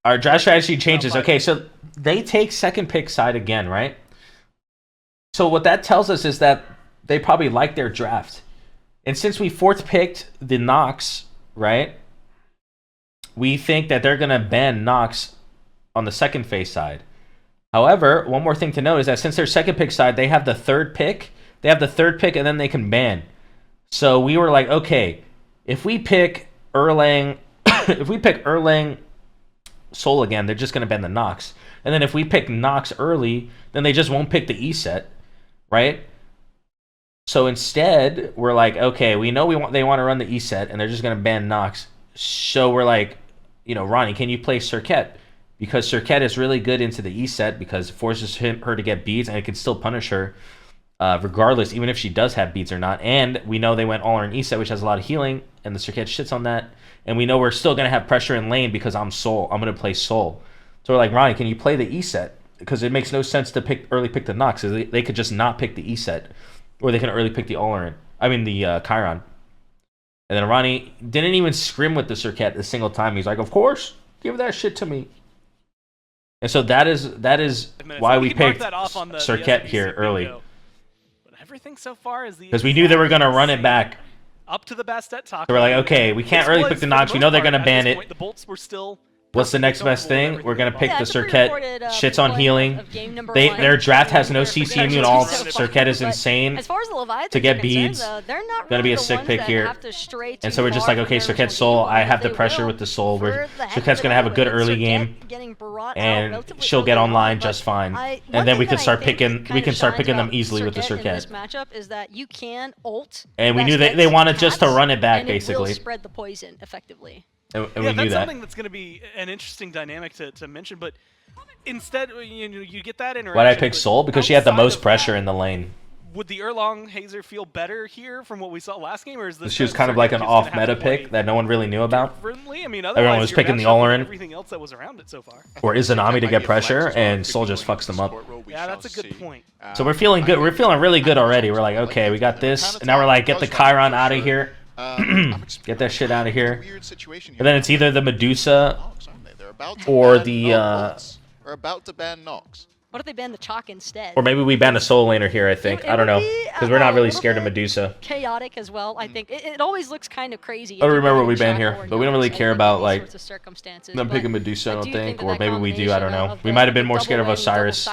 Our draft strategy changes. Okay, so they take second pick side again, right? So what that tells us is that they probably like their draft. And since we fourth picked the Nox, right? We think that they're going to ban Nox on the second phase side. However, one more thing to note is that since they're second pick side, they have the third pick. They have the third pick and then they can ban. So we were like, okay, if we pick Erlang, if we pick Erlang Sol again, they're just going to ban the Nox. And then if we pick Nox early, then they just won't pick the E set, right? So instead, we're like, okay, we know they want to run the E set, and they're just going to ban Nox. So we're like, you know, Ronnie, can you play Cirquette? Because Cirquette is really good into the E set because it forces her to get beads, and it can still punish her regardless, even if she does have beads or not. And we know they went all in E set, which has a lot of healing, and the Cirquette shits on that. And we know we're still going to have pressure in lane because I'm Sol. I'm going to play Sol. So we're like, Ronnie, can you play the E set? Because it makes no sense to early pick the Nox. They could just not pick the E set. Or they can early pick the Olerin. I mean, the Chiron. And then Ronnie didn't even scrim with the Cirquette a single time. He's like, of course, give that shit to me. And so that is why we picked Cirquette here early. But everything so far is because we knew they were going to run it back. Up to the Bastet talk. So we're like, okay, we can't early pick the Nox. We know they're going to ban it. The bolts were still. What's the next best thing? We're going to pick the Cirquette. Shits on healing. Their draft has no CC immune alts. Cirquette is insane to get beads. Going to be a sick pick here. And so we're just like, okay, Cirquette Sol. I have the pressure with the Sol. Cirquette's going to have a good early game. And she'll get online just fine. And then we can start picking them easily with the Cirquette. And we knew they wanted just to run it back, basically. Spread the poison effectively. And we yeah, knew that's that. something that's going to be an interesting dynamic to mention, but instead, you get that interaction. Why'd I pick Sol? Because she had the most pressure in the lane. Would the Erlang Hazer feel better here from what we saw last game, or is this? She was kind of like an off-meta pick that no one really knew about. I mean, everyone was picking the Olerin. Everything else that was around it so far. Or Izanami to get pressure, and Sol just fucks them up. Yeah, that's a good point. So we're feeling good. We're feeling really good already. We're like, okay, we got this. And now we're like, get the Chiron out of here. Get that shit out of here. And then it's either the Medusa or the We're about to ban Nox. What if they ban the Chalk instead? Or maybe we ban a Soul Laner here, I think. I don't know. Because we're not really scared of Medusa. Chaotic as well, I think. It always looks kind of crazy. I don't remember what we ban here. But we don't really care about, like, them picking Medusa, I don't think. Or maybe we do, I don't know. We might have been more scared of Osiris.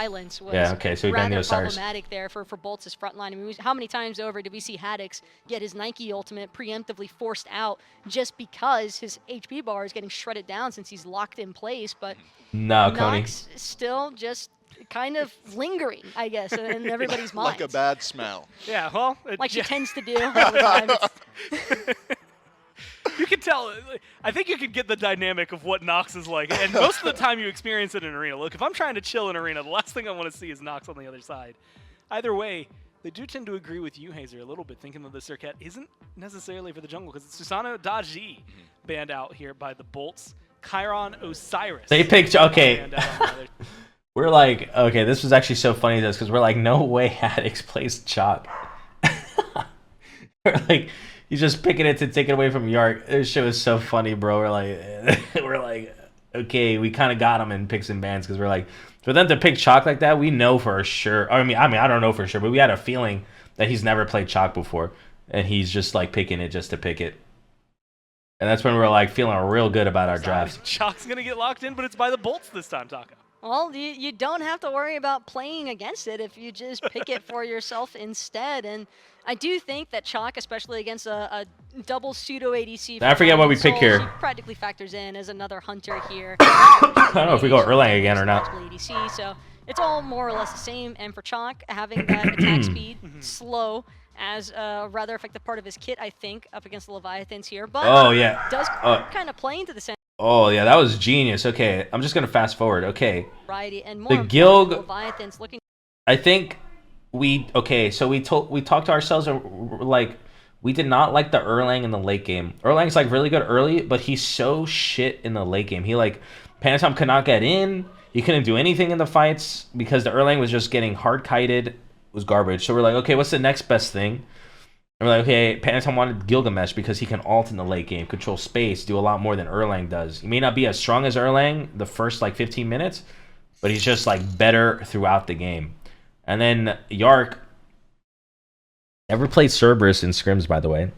Yeah, okay, so we banned the Osiris. Problematic there for Bolt's frontline. I mean, how many times over did we see Haddix get his Nike ultimate preemptively forced out just because his HP bar is getting shredded down since he's locked in place? But no, Coney. Nox still just kind of lingering, I guess, in everybody's mind. Like a bad smell. Yeah, well, like she tends to do all the time. You can tell. I think you can get the dynamic of what Nox is like, and most of the time you experience it in arena. Look, if I'm trying to chill in arena, the last thing I want to see is Nox on the other side. Either way, they do tend to agree with you, Hazer, a little bit, thinking that the Cirquette isn't necessarily for the jungle, because it's Susano Daji banned out here by the Bolts. Chiron Osiris. They picked, okay. We're like, okay, this was actually so funny to us because we're like, no way Haddix plays Chalk. We're like, he's just picking it to take it away from Yark. This shit was so funny, bro. We're like, okay, we kind of got him in picks and bans because we're like, for them to pick Chalk like that, we know for sure. I mean, I don't know for sure, but we had a feeling that he's never played Chalk before, and he's just like picking it just to pick it. And that's when we're like feeling real good about our draft. Chalk's gonna get locked in, but it's by the Bolts this time, Taco. Well, you don't have to worry about playing against it if you just pick it for yourself instead. And I do think that Chalk, especially against a double pseudo ADC, I forget what we pick here. She practically factors in as another hunter here. I don't know if we go Erlang again or not. ADC, so it's all more or less the same. And for Chalk, having that attack speed slow as a rather effective part of his kit, I think, up against the Leviathans here. But does kind of play into the center. Oh, yeah, that was genius. Okay, I'm just going to fast forward. Okay. And the guild, Leviathans looking. I think so we talked to ourselves and we're like, we did not like the Erlang in the late game. Erlang's like really good early, but he's so shit in the late game. He like, Panatom could not get in. He couldn't do anything in the fights because the Erlang was just getting hard-kited. It was garbage. So we're like, okay, what's the next best thing? And we're like, okay, Panatom wanted Gilgamesh because he can ult in the late game, control space, do a lot more than Erlang does. He may not be as strong as Erlang the first like 15 minutes, but he's just like better throughout the game. And then Yark never played Cerberus in scrims, by the way.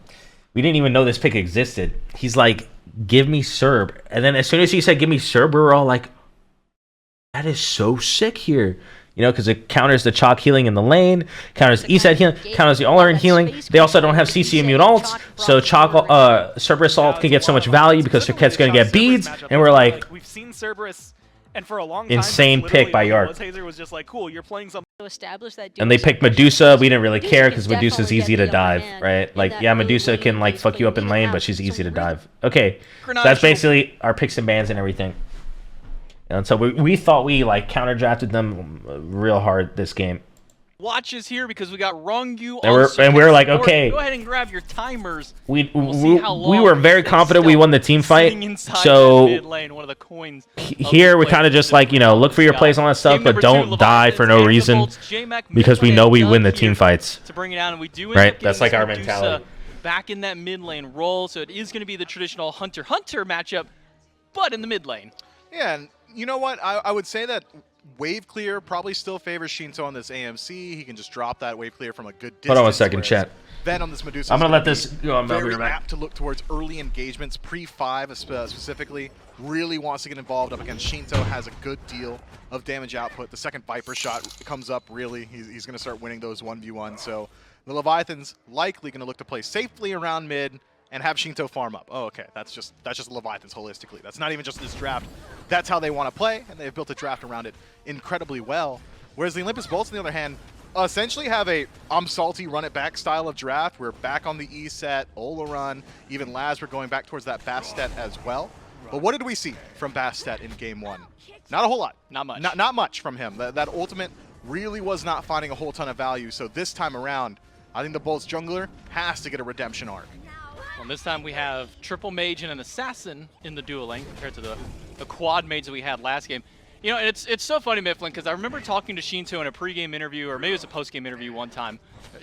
We didn't even know this pick existed. He's like, give me Cerb. And then as soon as he said, give me Cerb, we were all like, that is so sick here. You know, because it counters the Chalk healing in the lane, counters ESET healing, counters the All-in healing. They also don't have CC immune ults, so Chalk, Cerberus ult can get so much value because Cirquette's going to get beads, and we're like, we've seen Cerberus, and for a long time, insane pick by Yark. Hazer was just like, cool, you're playing something. And they picked Medusa. We didn't really care because Medusa's easy to dive, right? Like, yeah, Medusa can like fuck you up in lane, but she's easy to dive. Okay, so that's basically our picks and bans and everything. And so we thought we like counter drafted them real hard this game. Watches here because we got Rongu and we were like, okay, go ahead and grab your timers. We were very confident we won the team fight. So mid-lane, one of the coins here we kind of just like, you know, look for your plays on that stuff, but don't die for no reason because we know we win the team fights. To bring it down, and we do right. That's like our mentality. Back in that mid lane role, so it is going to be the traditional hunter-hunter matchup, but in the mid lane. Yeah, and you know what? I would say that wave clear probably still favors Shinto on this AMC. He can just drop that wave clear from a good distance. Hold on one second, chat. Then on this Medusa, I'm gonna let this go. I'm very apt to look towards early engagements, pre-5 specifically. Really wants to get involved up against Shinto. Has a good deal of damage output. The second Viper shot comes up. Really, he's gonna start winning those 1v1. So the Leviathans likely gonna look to play safely around mid and have Shinto farm up. Oh, okay. That's just Leviathans holistically. That's not even just this draft. That's how they want to play, and they've built a draft around it incredibly well. Whereas the Olympus Bolts, on the other hand, essentially have a I'm salty, run it back style of draft. We're back on the E set, Ola run, even Laz, we're going back towards that Bastet as well. But what did we see from Bastet in game 1? Not a whole lot. Not much. Not much from him. That ultimate really was not finding a whole ton of value. So this time around, I think the Bolts jungler has to get a redemption arc. Well, this time we have triple mage and an assassin in the dual lane compared to the quad mages that we had last game. You know, it's so funny, Mifflin, because I remember talking to Shinto in a pregame interview, or maybe it was a postgame interview one time,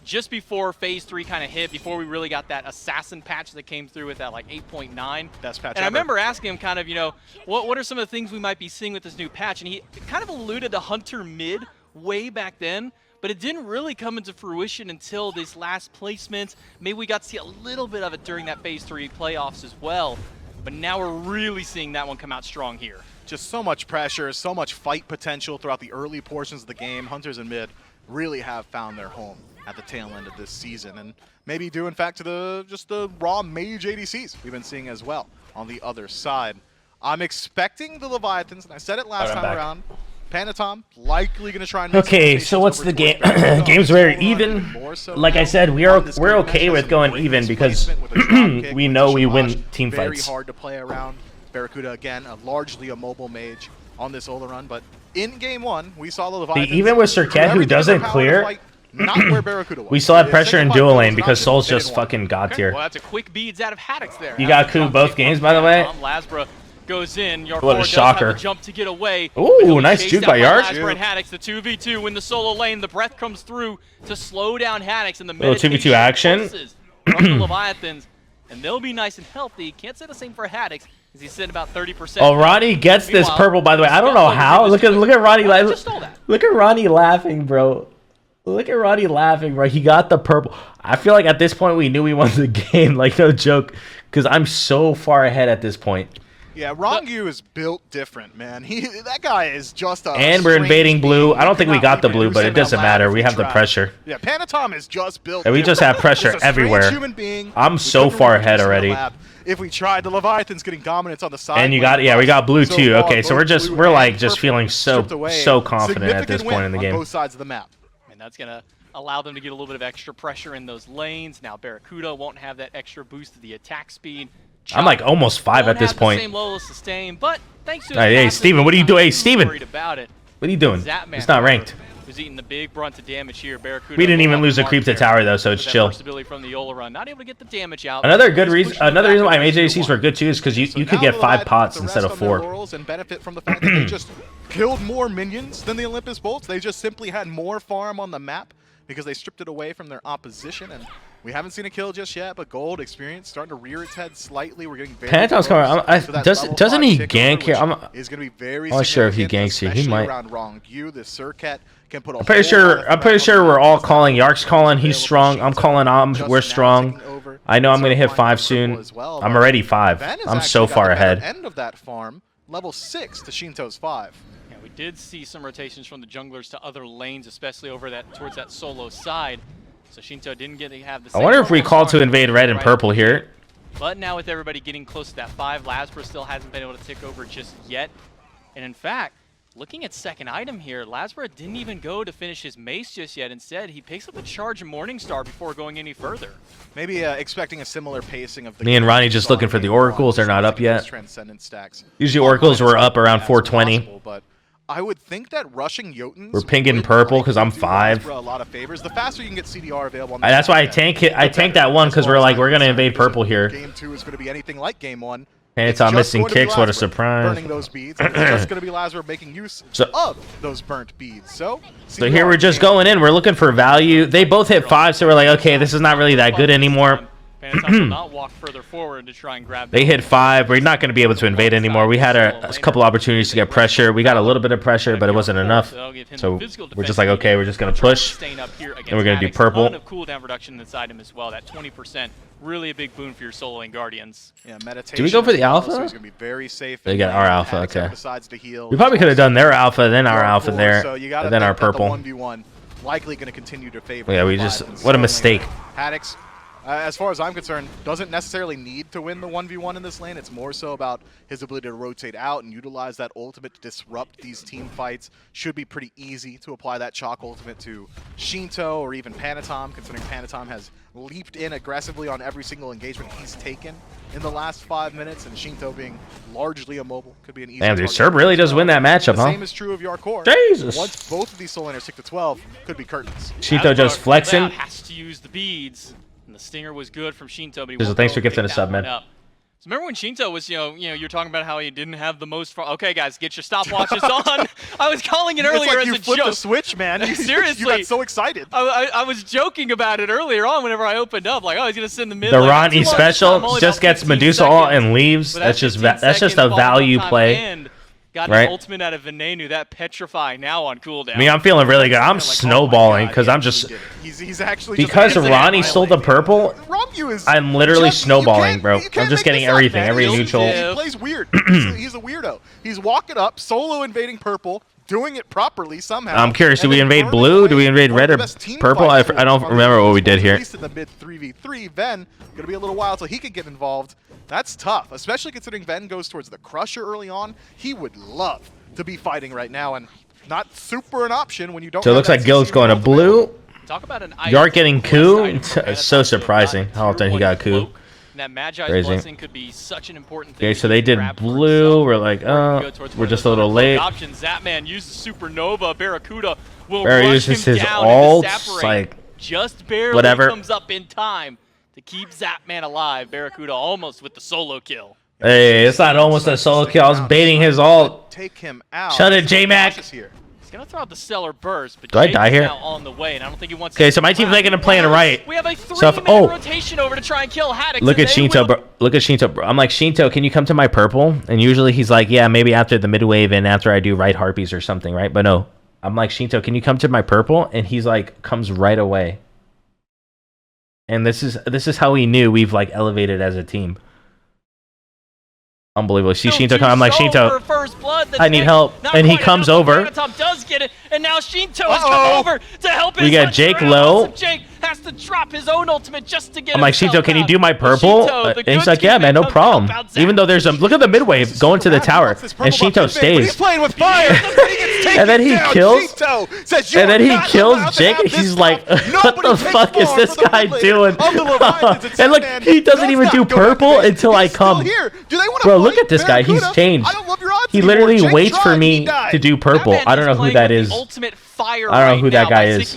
just before Phase 3 kind of hit, before we really got that assassin patch that came through with that like 8.9. Best patch and ever. I remember asking him kind of, you know, what are some of the things we might be seeing with this new patch? And he kind of alluded to Hunter mid way back then. But it didn't really come into fruition until these last placements. Maybe we got to see a little bit of it during that Phase 3 playoffs as well. But now we're really seeing that one come out strong here. Just so much pressure, so much fight potential throughout the early portions of the game. Hunters and mid really have found their home at the tail end of this season. And maybe due, in fact, to just the raw mage ADCs we've been seeing as well on the other side. I'm expecting the Leviathans, and I said it last time around, Panatom likely going to try and make okay, so what's the game? Game's very even. Like I said, we're okay with going even because we know we win team fights. Very hard to play around. Barracuda again, largely a mobile mage on this Ola run, but in game 1 we saw the Leviathans. Even with Cirquette, who doesn't clear, not where Barracuda was. We still had pressure in dual lane because Soul's just fucking god tier. Well, that's a quick beads out of Haddix there. You got coup both games, by the way. Lasbra goes in. Your what a shocker! Jump to get away. Ooh, nice juke by Yark. Lasbra and Haddix, the 2v2 in the solo lane. The breath comes through to slow down Haddix in the little 2v2 action from the Leviathans, and they'll be nice and healthy. Can't say the same for Haddix, as he's sitting about 30%. Oh, Ronnie gets this purple, by the way. I don't know how. Look at Ronnie. Look at Ronnie laughing, bro. Look at Ronnie laughing, bro. He got the purple. I feel like at this point we knew we won the game, like no joke, because I'm so far ahead at this point. Yeah, Rongu is built different, man. That guy is just a and we're invading blue. I don't think we got the blue, but it doesn't matter. We have the pressure. Yeah, Panatom is just built and we just have pressure everywhere. I'm so far ahead already. If we tried, the Leviathan's getting dominance on the side. And you got, yeah, we got blue too. Okay, so we're like just feeling so confident at this point in the game. On both sides of the map. And that's gonna allow them to get a little bit of extra pressure in those lanes. Now Barracuda won't have that extra boost to the attack speed. I'm like almost 5 at this point. Same level of sustain, but thanks to hey, Steven, what are you doing? Hey, Steven, what are you doing? Zapman, it's not ranked. Who's eating the big brunt of damage here. Barracuda we didn't even lose a creep to tower though, so it's chill. From the Ola run, not able to get the damage out. Another reason why mage ADCs were good too is because you could get 5 pots instead of 4. And benefit from the fact that they just killed more minions than the Olympus Bolts. They just simply had more farm on the map. because they stripped it away from their opposition, and we haven't seen a kill just yet, but Gold experience starting to rear its head slightly. We're getting very Phantom's coming. Doesn't he gank here? Is going to be very I'm not sure if he ganks here. He might. Around Wrong Yu, the Surcat can put a I'm pretty sure we're all calling. Yark's calling. He's strong. I'm calling. We're strong. I know I'm going to hit 5 soon. I'm already 5. I'm so far ahead. End of that farm, level 6 to Shinto's 5. Yeah, we did see some rotations from the junglers to other lanes, especially over that towards that solo side. So Shinto didn't get to have the same. I wonder if we called to invade red and purple here. But now with everybody getting close to that 5, Lazarus still hasn't been able to take over just yet. And in fact, looking at second item here, Lazarus didn't even go to finish his mace just yet. Instead, he picks up a charge of Morningstar before going any further. Maybe expecting a similar pacing of the. Me and Ronnie just looking for the oracles. They're not up yet. Transcendent stacks. Usually oracles were up around 420. But I would think that rushing Jotuns. We're pink and purple because I'm 5. A lot of favors. The faster you can get CDR available. On That's why I tank it. I tanked that one because we're gonna invade purple here. Game 2 is going to be anything like game 1. Phantom missing kicks. What a surprise! Burning those beads. It's just going to be Lazarus making use of those burnt beads. So here we're just going in. We're looking for value. They both hit 5, so we're like, okay, this is not really that good anymore. Phantom will not walk further forward to try and grab. They hit 5. We're not going to be able to invade anymore. We had a couple opportunities to get pressure. We got a little bit of pressure, but it wasn't enough. So we're just like, okay, we're just going to push, and we're going to do purple. A lot of cooldown reduction inside him as well. That 20%, really a big boon for your soloing Guardians. Yeah, meditation. Do we go for the alpha? So he's going to be very safe. They got our alpha. Okay. Decides to heal. We probably could have done their alpha, then our alpha there, and then our purple. The 1v1 likely going to continue to favor. Yeah, we just what a mistake. Haddix. As far as I'm concerned, doesn't necessarily need to win the 1v1 in this lane. It's more so about his ability to rotate out and utilize that ultimate to disrupt these team fights. Should be pretty easy to apply that Chalk ultimate to Shinto or even Panatom, considering Panatom has leaped in aggressively on every single engagement he's taken in the last 5 minutes, and Shinto being largely immobile could be an easy. Damn, dude, Serb really does win that matchup, huh? The same is true of Yarkor. Jesus. Once both of these soul laners stick to 12, could be curtains. Shinto just flexing. Has to use the beads. And the stinger was good from Shinto, but thanks for gifting a sub, man. So remember when Shinto was, you're talking about how he didn't have the most. Okay, guys, get your stopwatches on. I was calling it earlier as a joke. You flipped the switch, man. Seriously, you got so excited. I was joking about it earlier on whenever I opened up, like, oh, he's gonna send the mid. The Ronnie special just gets Medusa ult and leaves. That's just a value play. Got an ultimate out of Venenu, that Petrify now on cooldown. I mean, I'm feeling really good. I'm snowballing because I'm just he's actually because Ronnie stole the purple. I'm literally snowballing, bro. I'm just getting everything, every neutral. He plays weird. He's a weirdo. He's walking up, solo invading purple, doing it properly somehow. I'm curious. Do we invade blue? Do we invade red or purple? I don't remember what we did here. At least in the mid 3v3, Ven gonna be a little while till he can get involved. That's tough, especially considering Ven goes towards the Crusher early on. He would love to be fighting right now, and not super an option when you don't. So it looks like Gil's going to blue. Talk about an Yark getting coup. It's so surprising how often he got coup. That Magi's blessing could be such an important thing. Okay, so they did blue. We're like, oh, we're just a little late. Option. Zapman uses Supernova. Barracuda will Barry uses his ults, like just barely whatever. Comes up in time to keep Zapman alive. Barracuda almost with the solo kill. Hey, it's not almost a solo kill. I was baiting his ult. Take him out. Shut it, J-Mac. He's gonna throw out the stellar burst, but do I die here? Now on the way, and I don't think he wants. Okay, so my team's making a play in the right. We have a 3-minute rotation over to try and kill Haddix. Look at Shinto, bro. Look at Shinto, bro. I'm like, Shinto, can you come to my purple? And usually he's like, yeah, maybe after the mid wave and after I do right harpies or something, right? But no, I'm like, Shinto, can you come to my purple? And he's like, comes right away. And this is how we knew we've like elevated as a team. Unbelievable. See Shinto come. I'm like, Shinto, I need help. And he comes over. Does get it, and now Shinto has come over to help. We got Jake low. Jake has to drop his own ultimate just to get. I'm like, Shinto, can you do my purple? And he's like, yeah, man, no problem. Even though there's look at the mid wave going to the tower, and Shinto stays. He's playing with fire. And then he kills. And then he kills Jake. And he's like, what the fuck is this guy doing? And look, he doesn't even do purple until I come. Bro, look at this guy. He's changed. He literally waits for me to do purple. I don't know who that is. I don't know who that guy is.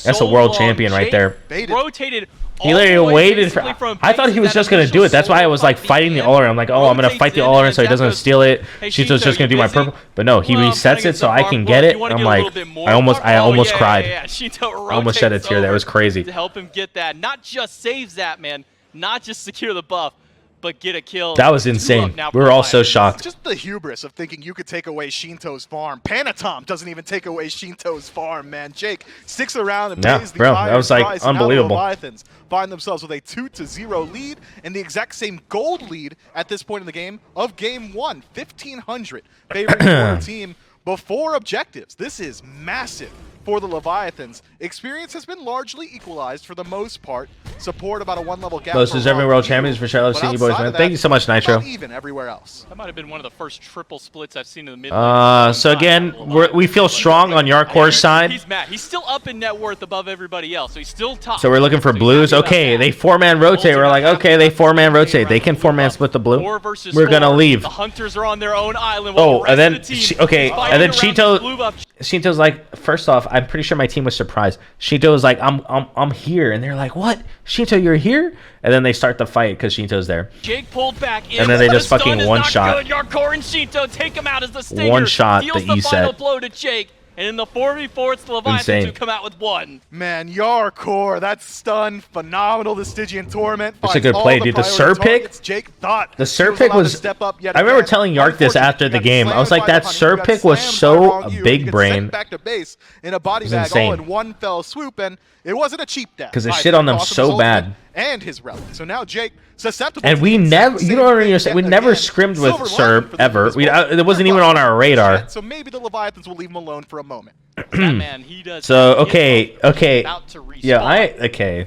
That's a world champion right there. Rotated He all the literally way waited for. basically from I thought he was that just gonna initial do it. That's why I was like solo fighting the fight Olarin. I'm like, oh, I'm gonna rotates fight the in, Olarin and so he doesn't goes, steal it. "Hey, Shinto's Shinto, just gonna you do my busy?" purple, but no, he Well, I'm resets trying to it get so some I farm can work. get it. You wanna I'm get a like, little bit more I almost farm? Oh, cried. Yeah. Shinto I almost shed a rotates tear. That over was crazy. to help him get that. Not just save Zapman, not just secure the buff, but get a kill. That was 2-up insane. now We for were the all so Lions. shocked. Just the hubris of thinking you could take away Shinto's farm. Panatom doesn't even take away Shinto's farm, man. Jake sticks around and Yeah, pays the bro, that iron was, like, price, and now the unbelievable. Leviathans find themselves with a 2-0 lead and the exact same gold lead at this point in the game of game 1, 1,500 favoring the winner team before objectives. This is massive for the Leviathans. Experience has been largely equalized for the most part. Support about a 1-level gap. Most for deserving Raw world Q, champions for sure. Love but seeing you boys, outside man. of Thank that, you so much, Nitro. about even everywhere else. That might have been one of the first triple splits I've seen in the mid lane. So again, we feel strong on Yarkor's side. He's mad. He's still up in net worth above everybody else, so he's still top. So we're looking for he's blues. happy about Okay, that. they 4-man rotate. We're like, okay, they 4-man rotate. They can 4-man split the blue. 4 versus We're gonna 4. leave. The hunters are on their own island. Oh, while the and rest then of the team she- okay, is fighting and then around Shinto- the blue buff. Shinto's like, first off, I'm pretty sure my team was surprised. Shinto was like, I'm here, and they're like, what? Shinto, you're here? And then they start the fight because Shinto's there. Jake pulled back in. And then they just The stun fucking is one not shot. Good. Yarkor and Shinto take him out as the stinger. One shot, deals the the final E-set. blow to Jake. And in the 4v4, it's the Leviathans Insane. who come out with 1. Man, Yarkor, that stun, phenomenal. The Stygian Torment. That's a finds good all play, the dude. The priority Sir pick- targets. Jake thought The he Sir was pick allowed to was. step up yet I remember again. telling Yark this Unfortunately, after you the got game. I was slammed like, by that the Hunter. Sir You got pick was slammed by so Wrong U. big You get brain. sent back to base in a body was bag insane. all in one fell swoop, and it wasn't a cheap death. 'Cause they either. shit on them Cost him so his ultimate bad. And his relic. So now Jake susceptible. And to we the never, exact you same don't thing understand, we yet never again. scrimmed with Silver Sir lining for the ever. Leviathans. It wasn't even on our radar. So maybe the Leviathans will leave him alone for a moment. That man, he does. So, he is okay. About to respawn. Yeah,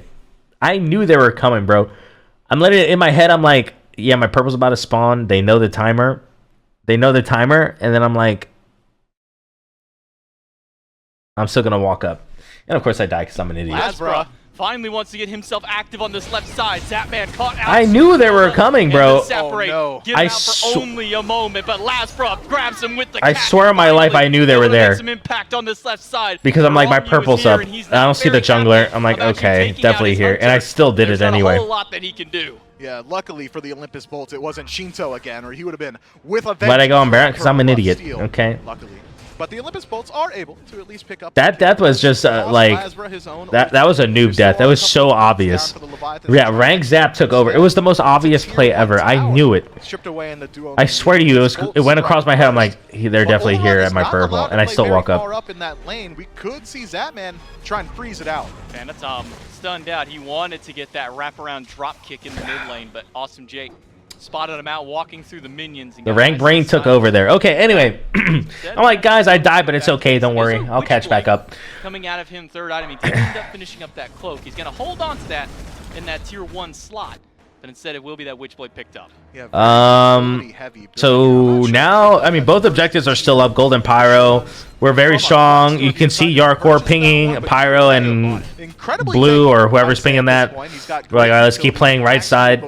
I knew they were coming, bro. I'm letting it in my head. I'm like, yeah, my purple's about to spawn. They know the timer. And then I'm like, I'm still gonna walk up. And of course I die because I'm an idiot. Lasbra finally wants to get himself active on this left side. Zapman caught out. I knew they were coming, bro. Separate. Oh, no. Get him I out for only a moment, but Lasbra grabs him with the I catch. swear on my life I knew they Able were to make there. Some impact on this left side. Because I'm like, my Wrong U is purple's here, up. and he's I don't see the very jungler. happy I'm like, about actually okay, taking definitely out his here. And hunter. I still did There's it not anyway. a whole lot that he can do. Yeah, luckily for the Olympus Bolts, it wasn't Shinto again, or he would have been with a Let I go on vengeance Baron for because I'm an purple idiot. steal, Okay. Luckily. But the Olympus Bolts are able to at least pick up That death was just like that was a noob death. That was so obvious. Yeah, rank zap took over. It was the most obvious play ever. I knew it. Stripped away in the duo. I swear to you, it went across my head. I'm like, they're definitely here at my purple, and I still walk up. Up in that lane, we could see Zapman try and freeze it out. Panatom stunned out. He wanted to get that wraparound drop kick in the mid lane, but Awesome Jake spotted him out walking through the minions. And The got rank nice brain and took silent. over there. Okay, anyway, I'm like, guys, I died, but it's okay. Don't worry, I'll catch back up. Coming out of him, third item, he did end up finishing up that cloak. He's going to hold on to that in that tier 1 slot, but instead it will be that Witchblade picked up. Yeah, So now, I mean, both objectives are still up. Gold and Pyro. We're very strong. You can see Yarkor pinging Pyro and Blue or whoever's pinging that. We're like, all right, let's keep playing right side.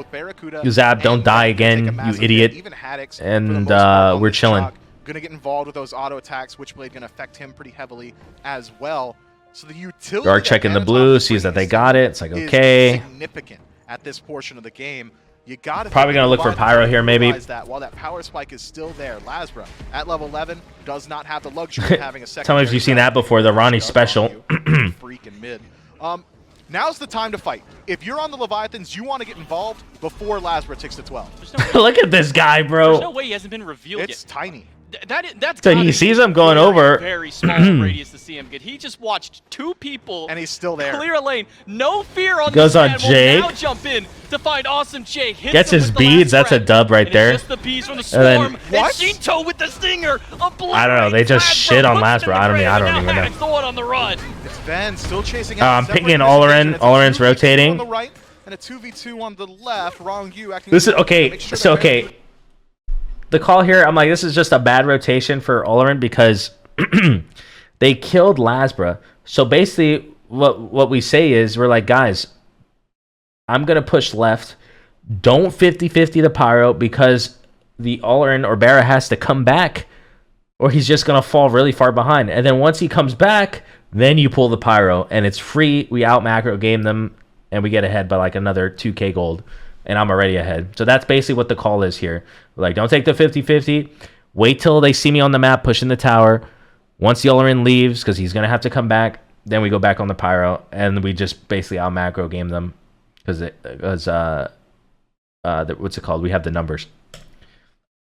Zap, don't die again, you idiot. And we're chilling. Gonna get involved with those auto attacks. Witchblade gonna affect him pretty heavily as well. So the utility. Yark checking the blue, sees that they got it. It's like, okay. Significant at this portion of the game. You got to Probably gonna look for Pyro here, maybe. That while that power spike is still there, Lasbra at level 11 does not have the luxury of having a second. Tell me if you've seen that before. The Ronnie special. Freaking mid. Now's the time to fight. If you're on the Leviathans, you want to get involved before Lasbra takes to 12. Look at this guy, There's no bro. way he hasn't been revealed It's yet. tiny. That's So he gotta sees be him going very, over. Very small radius to see him get. He just watched 2 people And he's still there. clear a lane. No fear on Goes this on man. Jake. Will now jump in to find Awesome Jake. Hits Gets him his with the last beads. That's a breath. dub right And it's there. just the bees from the And then- swarm. What? Shinto with the stinger. I don't know, they just shit on Lasbra. I don't even know. It's the one on the run. It's Ven still chasing I'm out. picking Olarin. Olarin's rotating. On the right and a 2v2 on the left. Wrong U acting. This is okay. Make sure So that Ven- okay. The call here, I'm like, this is just a bad rotation for Olarin because they killed Lasbra. So basically, what we say is, we're like, guys, I'm gonna push left. Don't 50-50 the Pyro because the Olarin or Barra has to come back, or he's just gonna fall really far behind. And then once he comes back, then you pull the Pyro, and it's free. We out macro game them. and we get ahead by like another 2k gold, and I'm already ahead. So that's basically what the call is here. Like, don't take the 50-50. Wait till they see me on the map pushing the tower. Once Yullerin leaves, because he's going to have to come back, then we go back on the pyro, and we just basically out macro game them because what's it called? We have the numbers.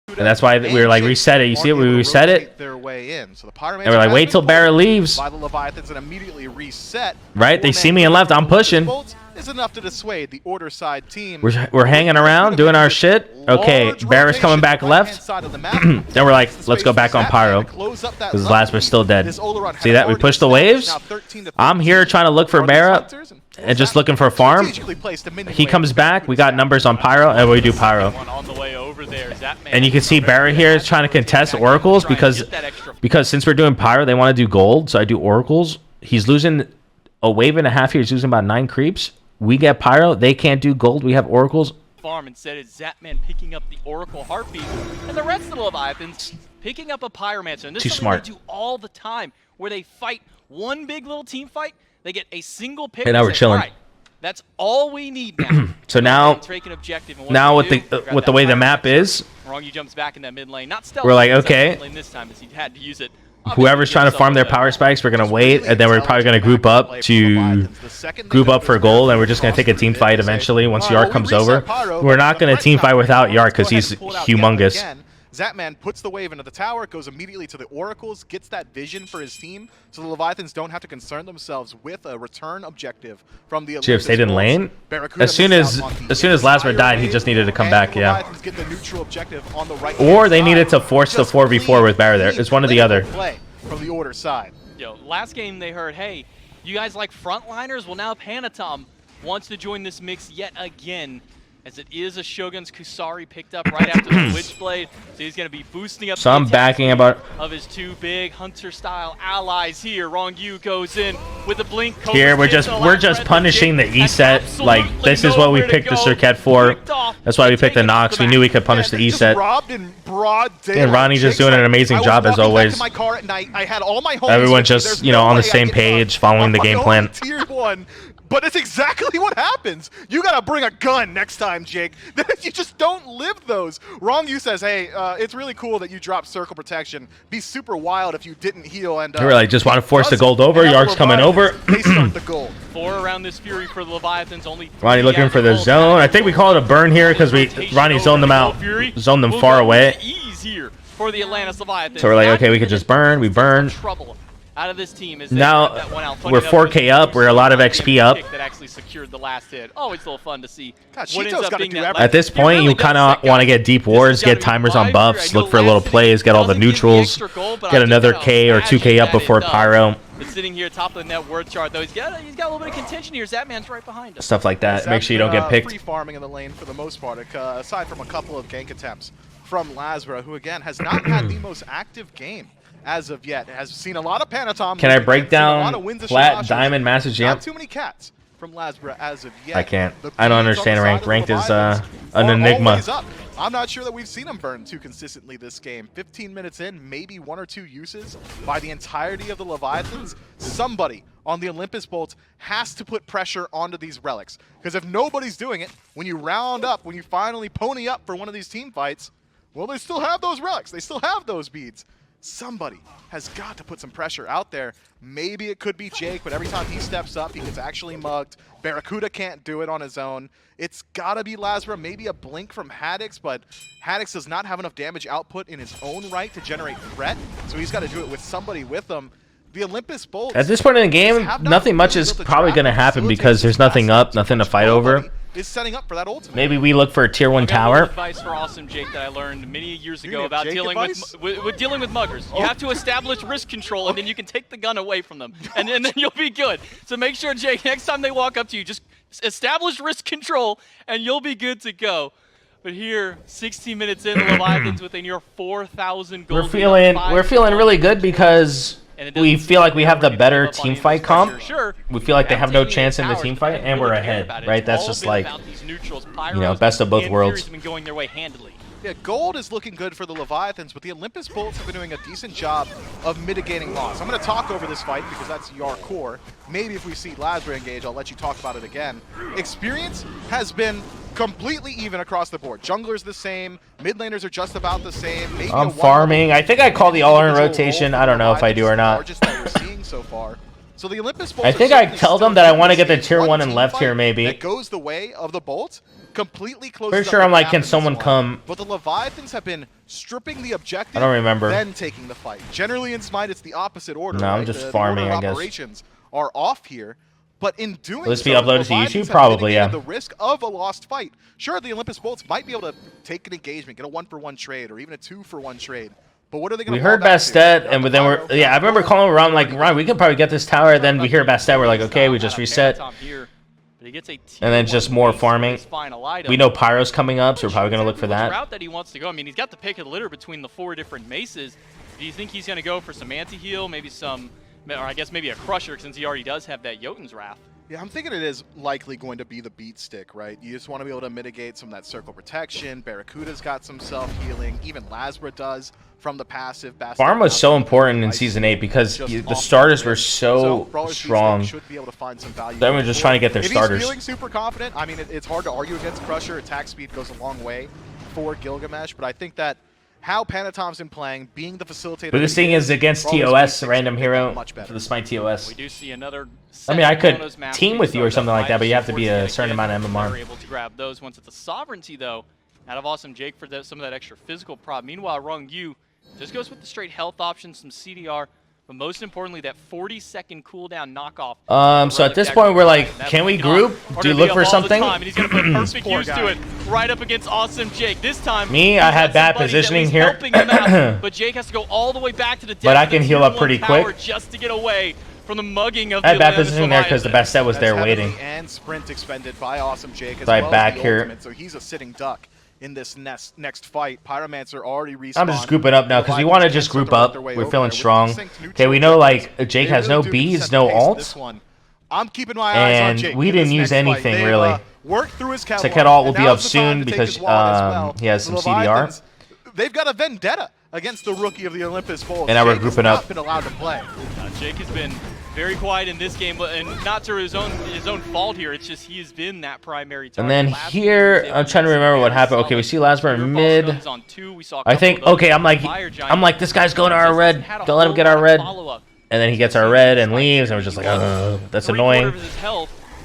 And that's why we were like, reset it. You see it? We reset it. Their way in. So the And we're like, wait till Barra leaves. By the Leviathans and immediately reset. Right? They see me and left. I'm pushing. Is enough to dissuade the order side team. We're hanging around, doing our shit. Okay, Barra's coming back left. Then we're like, let's go back on pyro. Because Lasbra's still dead. See that? We pushed the waves. I'm here trying to look for Barra and just looking for a farm. He comes back. We got numbers on pyro, and we do pyro. And you can see Barra here is trying to contest oracles because since we're doing pyro, they want to do gold. So I do oracles. He's losing a wave and a half here. He's losing about 9 creeps. We get pyro. They can't do gold. We have oracles. Farm instead is Zapman picking up the Oracle Heartbeat, and the rest of the Leviathans picking up a Pyromancer. And this is something they do all the time, where they fight one big little team fight. They get a single pick. And now we're chilling. Right, that's all we need now. So now, take an objective. And now with the way the map is, Wrongu jumps back in that mid lane. Not stealth. We're like, okay. This time as he had to use it. Whoever's trying to farm their power spikes, we're going to wait, and then we're probably going to group up for gold, and we're just going to take a team fight eventually once Yark comes over. We're not going to team fight without Yark because he's humongous. Zapman puts the wave into the tower, goes immediately to the oracles, gets that vision for his team, so the Leviathans don't have to concern themselves with a return objective from the Should have stayed in lane. As soon as Lasbra died, he just needed to come back, yeah. Or they needed to force the 4v4 with Barra there. It's one or the other. From the order side. Yo, last game they heard, hey, you guys like frontliners? Well, now Panatom wants to join this mix yet again, as it is a Shogun's Kusari picked up right after the Witchblade, so he's going to be boosting up so I'm backing about of his 2 big Hunter-style allies here. Wrongu goes in with a blink. Here we're just punishing the E set. Like, this is what we picked the Circuit for. That's why we picked the Nox. We knew we could punish the E set. And Ronnie just doing an amazing job as always. Everyone just, you know, on the same page, following the game plan. But it's exactly what happens. You gotta bring a gun next time, Jake. You just don't live those. Wrongu says, hey, it's really cool that you dropped circle protection. Be super wild if you didn't heal. And we really just want to force the gold over. Yark's coming over. They start the gold. 4 around this Fury for the Leviathans. Only Ronnie looking for the zone. I think we call it a burn here because Ronnie zoned them out, zoned them far away. Here for the Atlantis Leviathans. So we're like, okay, we could just burn. We burn. Out of this team is now we're 4K up. We're a lot of XP up. That actually secured the last hit. Always a little fun to see. At this point, you kind of want to get deep wards, get timers on buffs, look for little plays, get all the neutrals, get another K or 2K up before pyro. It's sitting here top of the net word chart though. He's got a little bit of contention here. Zapman's right behind us. Stuff like that. Make sure you don't get picked. Free farming in the lane for the most part, aside from a couple of gank attempts from Lasbra, who again has not had the most active game as of yet. Has seen a lot of Panatom. Can I break down Plat, Diamond, Master Jam? Not too many cats from Lasbra as of yet. I can't. I don't understand ranked. Ranked is an enigma. I'm not sure that we've seen him burn too consistently this game. 15 minutes in, maybe 1 or 2 uses by the entirety of the Leviathans. Somebody on the Olympus Bolt has to put pressure onto these relics. Because if nobody's doing it, when you round up, when you finally pony up for one of these team fights, well, they still have those relics. They still have those beads. Somebody has got to put some pressure out there. Maybe it could be Jake, but every time he steps up, he gets actually mugged. Barracuda can't do it on his own. It's got to be Lasbra, maybe a blink from Haddix, but Haddix does not have enough damage output in his own right to generate threat, so he's got to do it with somebody with him. The Olympus Bolts... At this point in the game, nothing much is probably going to happen because there's nothing up, nothing to fight over. Is setting up for that ultimate. Maybe we look for a tier 1 tower. Advice for awesome Jake that I learned many years ago about dealing with muggers. You have to establish risk control, and then you can take the gun away from them, and then you'll be good. So make sure, Jake, next time they walk up to you, just establish risk control, and you'll be good to go. But here, 16 minutes in, the Leviathans with a near 4,000 gold. We're feeling really good because we feel like we have the better team fight comp. We feel like they have no chance in the team fight, and we're ahead, right? That's just like, you know, best of both worlds. Yeah, gold is looking good for the Leviathans, but the Olympus Bolts have been doing a decent job of mitigating loss. I'm going to talk over this fight because that's your core. Maybe if we see Lazarus engage, I'll let you talk about it again. Experience has been completely even across the board. Junglers the same, mid laners are just about the same. Maybe I'm farming. I think I call the all-in rotation. I don't know if I do or not. That we're seeing so far. So the Olympus Bolts I think I tell them that I want to get the tier 1 and left here, maybe. That goes the way of the Bolts. Completely closes Pretty up sure the I'm like, gap can in this someone one. come? But the Leviathans have been stripping the objective. I don't remember. Then taking the fight. Generally in Smite, it's the opposite order. No, right? I'm just the farming, order of I guess. Operations are off here. But in doing Will this so, be uploaded to Leviathans YouTube? have Probably, yeah. mitigated the risk of a lost fight. Sure, the Olympus Bolts might be able to take an engagement, get a 1-for-1 trade, or even a 2-for-1 trade. But what are they going to? We heard Bastet, and then I remember calling around like, Ron, we can probably get this tower. Then we hear Bastet, we're like, okay, we just reset. And then just more farming. We know Pyro's coming up, so we're probably going to look for that. Route that he wants to go. I mean, he's got the pick of the litter between the 4 different maces. Do you think he's going to go for some anti-heal, maybe some, or I guess maybe a crusher, since he already does have that Jotun's Wrath? Yeah, I'm thinking it is likely going to be the beat stick, right? You just want to be able to mitigate some of that circle protection. Barracuda's got some self-healing. Even Lasbra does from the passive. Farm was so important in Season 8 because the starters were so strong. Should be able to find some value. Then we're just trying to get their starters. If he's feeling super confident, I mean, it's hard to argue against Crusher. Attack speed goes a long way for Gilgamesh, but I think that how Panatom's been playing, being the facilitator. But this thing is against TOS, random hero for the Smite TOS. We do see another. I mean, I could team with you or something like that, but you have to be a certain amount of They're MMR. able to grab those once it's a sovereignty, though. Out of Awesome Jake for some of that extra physical prop. Meanwhile, Rung Yu just goes with the straight health option, some CDR, but most importantly, that 40-second cooldown knockoff. So at this point, we're like, can we group? Do you look for something? And he's going to put perfect use to it right up against Awesome Jake. This time, Me, I had bad positioning here. helping him out, but Jake has to go all the way back to the But I depth of can the heal tier up 1 pretty tower quick. just to get away from the mugging of I had the bad Atlantis positioning there because the Leviathan. Bastet was there That's waiting. heavily and sprint expended by Awesome Jake as So I well back as the here. ultimate, so he's a sitting duck in this next fight. Pyromancer already respawned. I'm just grouping up now because we want to just group up. We're feeling strong. Okay, we know like Jake has no Bs, no alts. I'm keeping my eyes on Jake. And we didn't use anything really. Worked through his Sekhet ult will be up soon because he has some CDR. They've got a vendetta against the rookie of the Olympus Bolts. And now we're Jake has grouping up. not been allowed to play. Jake has been very quiet in this game, and not to his own fault here. It's just he has been that primary target. And then here, I'm trying to remember what happened. Okay, we see Lasbra in mid. I think, okay, I'm like, this guy's going to our red. Don't let him get our red. And then he gets our red and leaves, and we're just like, that's annoying.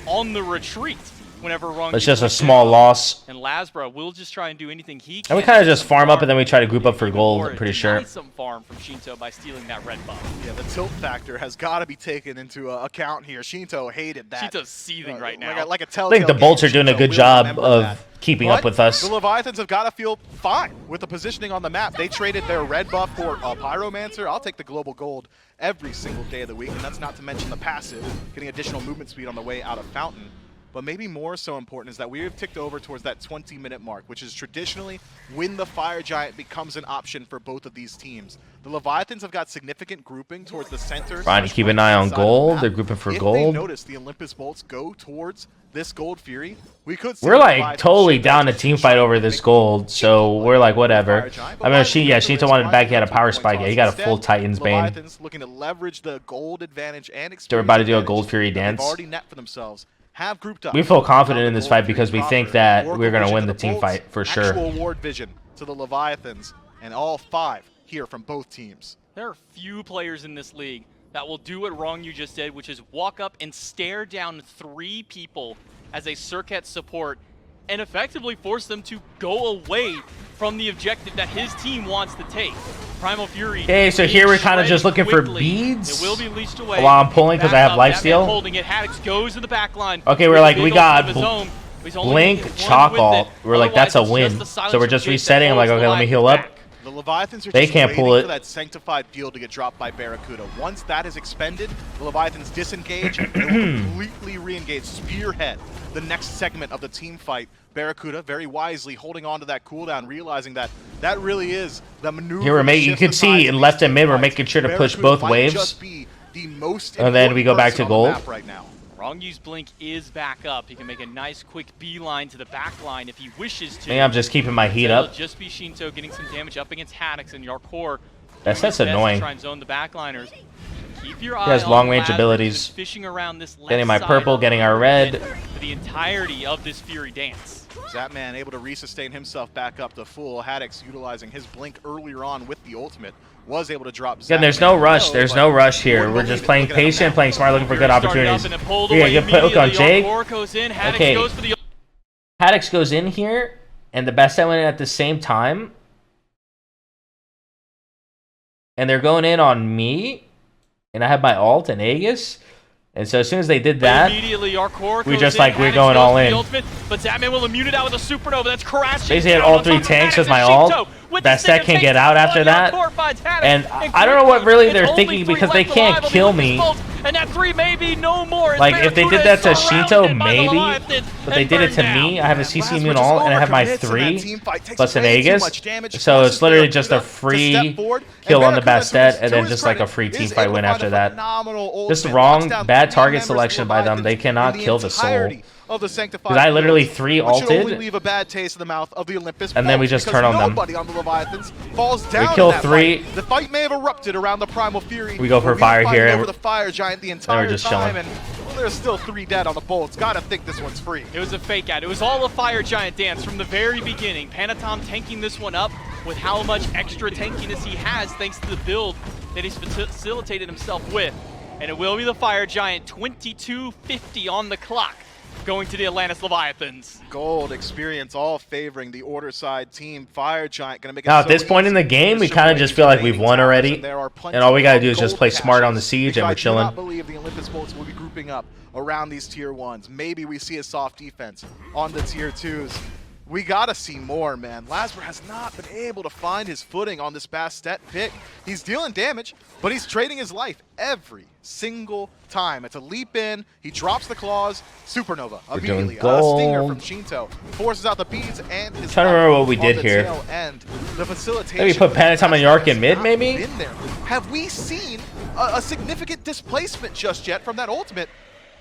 On the retreat. It's just a small loss. And Lasbra will just try and do anything he can. And we kind of just farm up, and then we try to group up for gold, I'm pretty sure. Some farm from Shinto by stealing that red buff. Yeah, the tilt factor has got to be taken into account here. Shinto hated that. Shinto's seething right now. Like a I telltale think the Bolts are doing a Shinto good will job remember of that. keeping But up with us. The Leviathans have got to feel fine with the positioning on the map. They traded their red buff for a Pyromancer. I'll take the global gold every single day of the week, and that's not to mention the passive, getting additional movement speed on the way out of Fountain. But maybe more so important is that we have ticked over towards that 20-minute mark, which is traditionally when the Fire Giant becomes an option for both of these teams. The Leviathans have got significant grouping towards the center. Trying to keep an eye on gold. They're grouping for If they gold. notice the Olympus Bolts go towards this Gold Fury, we could see We're the like Leviathans totally shift down that to team fight over this gold, so we're like whatever. I mean, Shinto wanted back. He had a power spike. Yeah, he got a full Titan's Bane. Leviathans looking to leverage the gold advantage and experience. They're about to do a advantage Gold Fury that they've dance. already net for themselves. Have grouped up. We feel confident in this fight because we think that we're going to win the team fight for sure. Actual ward vision to the Leviathans, and all 5 here from both teams. There are few players in this league that will do what Wrong You just did, which is walk up and stare down 3 people as a Serket support and effectively force them to go away from the objective that his team wants to take. Primal Fury. Okay, so here we're kind of just looking for quickly. beads. It will be leashed away. While I'm pulling because I have lifesteal. Holding it. Haddox goes to the back line. Okay, we're like, we got Blink, Chalk Alt. We're like, that's a win. So we're just resetting. I'm like, okay, let me heal up. The Leviathans are They just can't pull waiting it. for that sanctified field to get dropped by Barracuda. Once that is expended, the Leviathans disengage and will completely re-engage, spearhead the next segment of the team fight. Barracuda very wisely holding on to that cooldown, realizing that that really is the maneuver. Here we're making, you can see in left and mid, we're making sure to push both waves. Just be the most And then we go back person to on the gold. map right now. Wrongyu's blink is back up. He can make a nice quick beeline to the back line if he wishes to. Maybe I'm just keeping my heat up. It'll just be Shinto getting some damage up against Haddix and Yarkor. That's annoying. Try and zone the backliners. Keep your eye He has on long-range Lazarus, abilities. fishing around this left Getting my side purple, of getting the our red. for the entirety of this Fury dance. Zapman able to resustain himself back up to full. Haddix utilizing his blink earlier on with the ultimate. Was able to drop Zapman. Again, there's no rush. low, There's but no rush here. wouldn't We're believe just it. playing Look at that patient, map. playing smart, looking for good Fury started opportunities. up and then pulled Yeah, away get poke on immediately. Jake. Yarkor goes in. Haddix Okay. goes for the Haddix goes in here, and the best I went in at the same time. And they're going in on me, and I have my ult and Aegis. And so as soon as they did that, immediately Yarkor we goes just in, like, we're Haddix going goes all for the in. ultimate, but Zapman will immune it out with a supernova that's crashing. Basically had down all on three top of tanks Haddix as my and ult. Shinto with That the stinger set can't takes get the out ball, after that. Yarkor finds Haddix, And and I don't know what quickly, really it's they're only thinking three because they left can't alive on the kill Olympus me. Bolts, and that three may be no more. Like, if they did that to Barracuda is Shinto, surrounded by the maybe, Leviathans but they and did it burned to down. me. I have a CC Lazarus immune just ult, and I have my overcommits in that 3 teamfight, takes plus an way too Aegis. much damage, So forces it's literally just a Barracuda to free step forward, kill and on the Barracuda, Bastet, to and then his just like a credit, free team is fight able win to find after a that. phenomenal Just ultimate, wrong, knocks down bad 3 target members of selection by them. Leviathans They cannot in kill the soul. entirety of the Sanctified Because I literally Fields, 3 which should only ulted, leave a bad taste in the mouth of the Olympus and then we Bolts, just turn because on them. nobody on the Leviathans falls down kill in that 3. fight. The fight may have erupted around the Primal Fury. We go for but fire fighting here, over and the Fire Giant the entire just time, chilling. and well, there's still 3 dead on the Bolts. Gotta think this one's free. It was a fake out. It was all a Fire Giant dance from the very beginning. Panatom tanking this one up with how much extra tankiness he has thanks to the build that he's facilitated himself with. And it will be the Fire Giant, 22:50 on the clock, going to the Atlantis Leviathans. Gold experience all favoring the Order side team. Fire Giant gonna make it Now, at so this point in the easy game, to we strip kind of away just these feel like we've remaining won towers, already. and there are plenty And all we got to of do is just gold play smart on the caches, siege, and because we're I do chilling. not believe the Olympus Bolts will be grouping up around these tier 1s. Maybe we see a soft defense on the tier 2s. We gotta see more, man. Lazarus has not been able to find his footing on this Bastet pick. He's dealing damage, but he's trading his life every single time. It's a leap in, he drops the claws, supernova immediately. doing A stinger gold. from Shinto forces out the beads and his Trying to remember what we did on the here. tail end. The facilitation. Maybe put Panatom and Yark in mid, has maybe? been there. Have we seen a significant displacement just yet from that ultimate?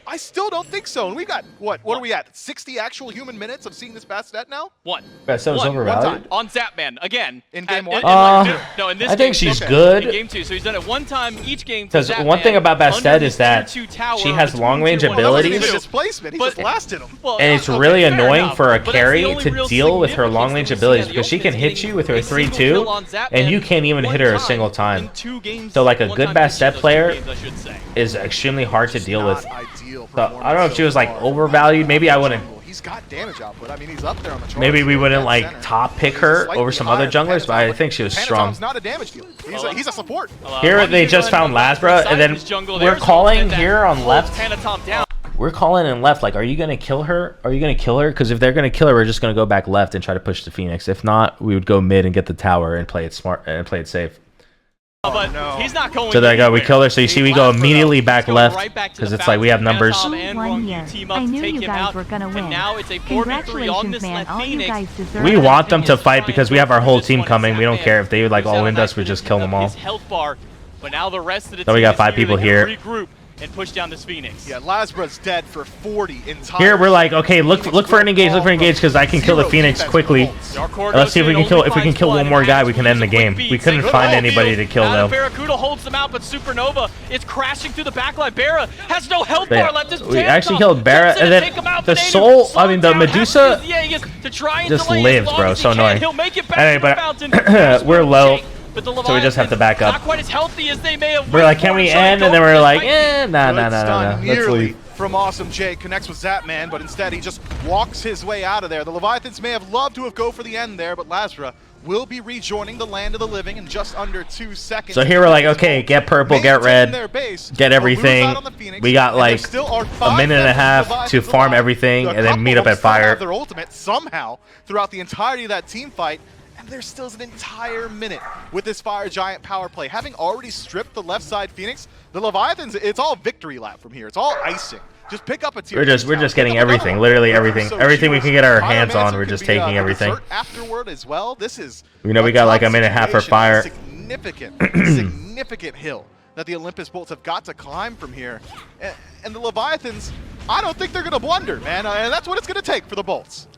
I still don't think so. And we got, what are we at? 60 actual human minutes of seeing this Bastet now? One. That was One overvalued. time on Zapman again. In game At- 1? no, in this I game, think she's okay. good. In game 2, so he's done it one time each game. to Because one Zapman thing about under Bastet his is that tier 2 tower she has between long-range tier 1 and Well, that wasn't abilities. even displacement. He But- just blasted him. Well, And it's okay, really fair annoying enough. for a But that's carry the only to real deal with her significance long-range that we see abilities out of the because she can Ultimates hit getting you with her a single 3-2, kill on Zapman and you can't even one hit her a time single time. in 2 games, So, like, a one good time each of Bastet those player 2 games, I should say. is extremely hard to deal with. Not ideal So I don't know if she was like performance so far. overvalued. Maybe I wouldn't. He's got damage output. I mean, he's up there on the charts. Maybe we wouldn't Dead like center. top pick He's her slightly over some other higher than junglers, but I Panatom. think she was Panatom's strong. not a damage dealer. He's a support. Here Why they don't you just go ahead found and Lasbra, side and then this jungle we're there, so calling that here on holds left. Panatom down. We're calling in left. Like, are you gonna kill her? Are you gonna kill her? Because if they're gonna kill her, we're just gonna go back left and try to push the Phoenix. If not, we would go mid and get the tower and play it smart and play it safe. But no. he's not going So there you go. We anywhere. kill her. So you see, we go Lasbra, immediately though. back Go left right back to because the it's like we have fountain. numbers. Panatom and One Wrongyu year. team up I to knew take you him guys out, were gonna and win. now it's a 4v3 on Congratulations, this man. left All you Phoenix. guys deserve We it. want them to Try fight and because we go have our through whole this team one. coming. We don't Zapman care if they like moves all out in us. We back just to kill pick them up all. his health bar, but now the rest of the So we team got is 5 here. people They here. can regroup and push down this Phoenix. Yeah, Lasbra's dead for 40 entire. Here we're like, okay, look for an engage, look for an engage because I can kill the Phoenix quickly. Let's see if we can kill. If we can kill one more guy, we can end the game. We couldn't find anybody to kill though. Barracuda holds them out, but Supernova is crashing through the backline. Barra has no health Yeah, bar left. This we actually killed Barra, and then the soul. I mean, the Medusa just lives, bro. So annoying. He'll make it back Anyway, to the fountain. we're low. But the So we just have to back up. Not quite as healthy as they may have. We're like, can we end? And then we're like, eh. nah. Good stun Let's nearly leave. from Awesome J. Connects with Zapman, but instead he just walks his way out of there. The Leviathans may have loved to have go for the end there, but Lasbra will be rejoining the land of the living in just under 2 seconds. So here we're like, okay, get purple, get red, Their base, get everything. lose out on the Phoenix, We got and there like still are a 5 minute and a members of half the to Leviathans farm alive. everything A and then couple meet up of them at still have fire. Their ultimate somehow throughout the entirety of that team fight. And there's still an entire minute with this Fire Giant power play. Having already stripped the left side Phoenix, the Leviathans, it's all victory lap from here. It's all icing. Just pick up a tier. We're just tower. getting Pick up everything, another one. literally everything. So Everything we cheers. can get our hands on, Pyromancer we're can just be, taking a everything. dessert afterward as well. This is We know we got like a minute and a half for situation, fire. significant hill that the Olympus Bolts have got to climb from here. And the Leviathans, I don't think they're going to blunder, man. And that's what it's going to take for the Bolts.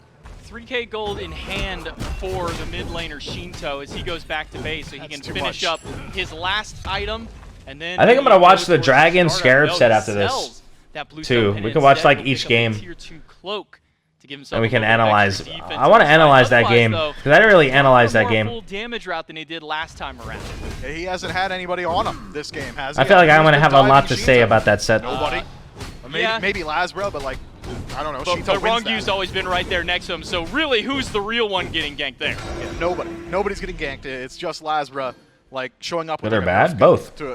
3K gold in hand for the mid laner Shinto as he goes back to base so he can finish up his last item. And then I think I'm going to watch the Dragon Scarab set after this, too. We can watch, like, each game. Tier 2 cloak to give himself And we can a little bit of analyze. extra I defense want to on the side. analyze that Otherwise, game. though, Because I didn't really analyze that more game. full damage route than he did last time around. He hasn't had anybody on him this game, has he? I feel like I'm going to Who's have been a lot diving to say Shinto? about that set. Nobody. Maybe, Yeah. maybe Lasbro, but like, I don't know. But Shinto wins Rongyu's that. always been right there next to him, so really, who's the real one getting ganked there? Yeah, nobody. Nobody's getting ganked. It's just Lasbra, like, showing up with Good or an bad? enough Both. to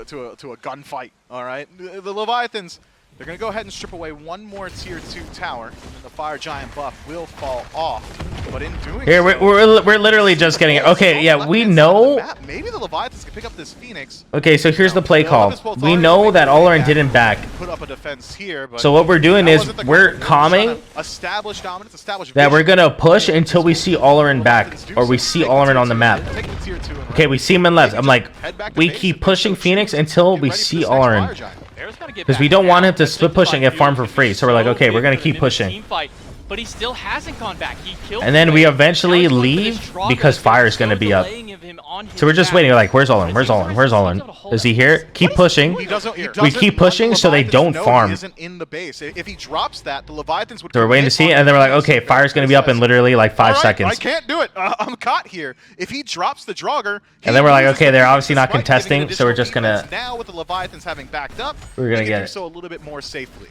a gunfight, all right? The Leviathans, they're going to go ahead and strip away one more Tier 2 tower, and the Fire Giant buff will fall off. But in doing Here, so, we're literally just getting it. Okay, yeah, we know. Maybe the Leviathans can pick up this Phoenix. Okay, so here's the play call. We know that Olorin didn't back. Put up a defense here, but So what we're doing that is wasn't the we're goal. They were calming trying to establish dominance, establish that we're vision. going to push until we see Olorin back. Or we see Olorin on the map. Okay, we see him in left. I'm like, we keep pushing Phoenix until we see Olorin. Because we don't want him to split push and get farm for free. So we're like, okay, we're going to keep pushing. But he still hasn't gone back. He killed And then we Blade. eventually Now he's looking leave for this Drago because that's Fire's gonna be up. delaying of him on his So we're just back. waiting. We're like, where's Olorin? Where's Olorin? Where's Olorin? Is he here? Keep pushing. He doesn't We keep pushing so they don't farm. He isn't in the base. If he drops that, the Leviathans would. So we're waiting to see, and then we're like, okay, Fire's gonna be up in literally like 5 I seconds. can't do it. I'm caught here. If he drops the Draugr, And then we're like, loses okay, the they're defense obviously not despite contesting, giving so we're additional just gonna- defense. Now with the Leviathans having backed up, We're gonna we get can do it. so a little bit more safely.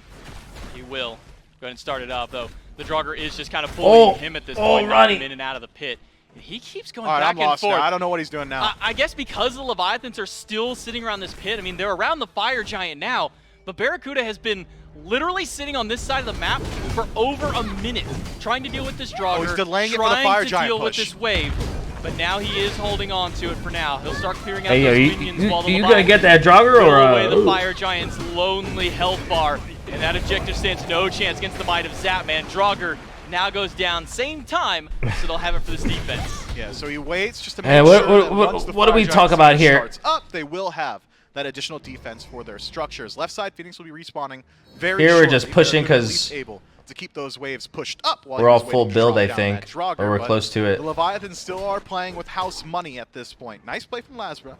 He will. Go ahead and start it up, though. The Draugr is just kind of bullying him at this point, knocking him in and out of the pit. And he keeps going All right, back I'm and lost forth. now. I don't know what he's doing now. I guess because the Leviathans are still sitting around this pit, I mean, they're around the Fire Giant now, but Barracuda has been literally sitting on this side of the map for over a minute, trying to deal with this Draugr, he's delaying it for the trying Fire to Giant deal with push. this wave. But now he is holding on to it for now. He'll start clearing out Hey, yo, those minions while the you gonna get that Leviathans Draugr or throw away the uh, Fire Giant's lonely health bar. And that objective stands no chance against the might of Zapman. Draugr now goes down same time, so they'll have it for this defense. Yeah, so he waits just to make And sure what- that what- once the what do Fire we Giant talk about here? starts up, they will have that additional defense for their structures. Left side, Phoenix will be respawning very Here we're shortly, just but pushing they're at 'cause least able to keep those waves pushed up while we're all he's waiting full to build, drop I down think, that Draugr, or we're but close to it. The Leviathans still are playing with house money at this point. Nice play from Lasbra.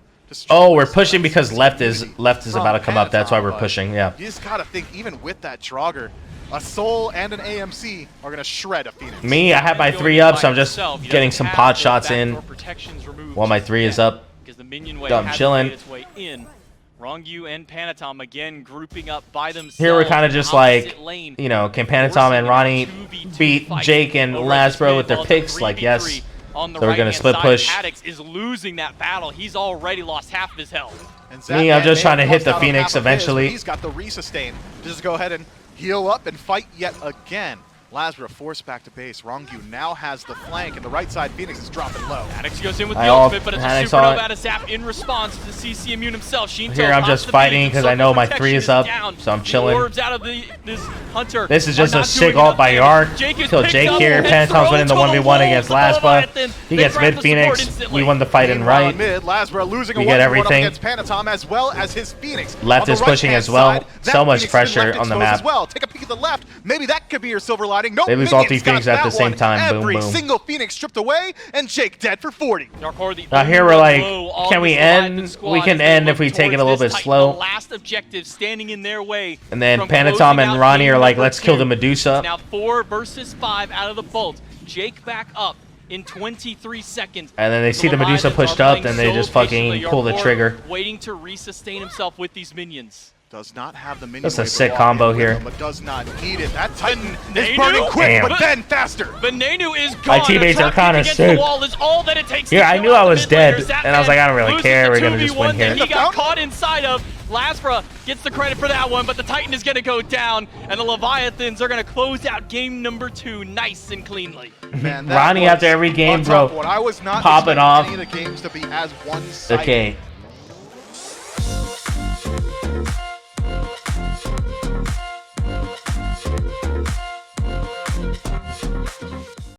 Oh, we're pushing because left is about to come up. That's why we're But pushing. Yeah. You just gotta think, even with that Draugr, a Soul and an AMC are gonna shred a Phoenix. Me, I have my 3 up, so I'm just getting some pot shots in while my 3 is up. Because the minion wave Dumb hasn't chillin'. made its way in. Rongyu and Panatom again grouping up by themselves. Here we're kind of just like, opposite lane. you know, can Panatom and Ronnie 2v2 beat fight Jake and over at this Lasbro with mid their while it's a picks? Like, 3v3 yes. on the So we're gonna right-hand split side. push. Haddix is losing that battle. He's already lost half of his health. And Me, I'm Zapman just trying to may have hit the lost out on Phoenix half of his, eventually. but he's got the resustain. Just go ahead and heal up and fight yet again. Lasbra forced back to base. Rongyu now has the flank, and the right side Phoenix is dropping low. Haddix goes in with I the all- ultimate, but it's a Haddix all- supernova out of Zap in response to CC Immune himself. Shinto Here I'm pops just the fighting beam, 'cause I know my protection 3 is up, down. so I'm The chilling. orbs out of this Hunter. This is are just a not sick doing ult by enough Yark. damage. Jake is Kill picked Jake up here. and Panatom's thrown winning the to 1v1 walls against of the Laspa. Leviathan. He They gets grab mid the support Phoenix. instantly. We won the fight in Meanwhile, right. in mid, Lasbra losing We a get 1v1 everything. against Panatom as well as his Phoenix. Left On the is pushing right-hand as well. side, that So much Phoenix has been pressure left on the exposed map. As well. Take a peek at the left. Maybe that could be your silver lining. Nope, They lose all Minions 3 Phoenix got at the that same one. time. Boom, Every boom. single Phoenix stripped away, and Jake dead for 40. Now here we're like, can we end? We can end if we take it a little bit slow. The last objective standing in their way. And then from Panatom closing and out Ronnie game are like, number let's kill 2. the Medusa. Now 4 versus 5 out of the bolt. Jake back up in 23 seconds. And then they see the Medusa Leviathans pushed are up, playing then they so just fucking patiently. pull the Yarkor trigger. Waiting to resustain himself with these minions. Does not have the minion. That's a wave sick to walk combo in with here. him, but does not need it. That Titan is Nanu? burning quick, Damn. but then faster. But Nanu is gone. My teammates are kinda against sick. The wall is all that it takes Here, to I kill knew I out the was mid dead, laner. and I was like, I don't really Loses care. the We're gonna just 2v1 win here. that he got caught inside of. Lasbra gets the credit for that one, but the Titan is going to go down, and the Leviathans are going to close out game number 2 nice and cleanly. Man, that Ronnie was after every game, a bro, tough one. I was not popping expecting off. any of the games to be as one-sided Okay,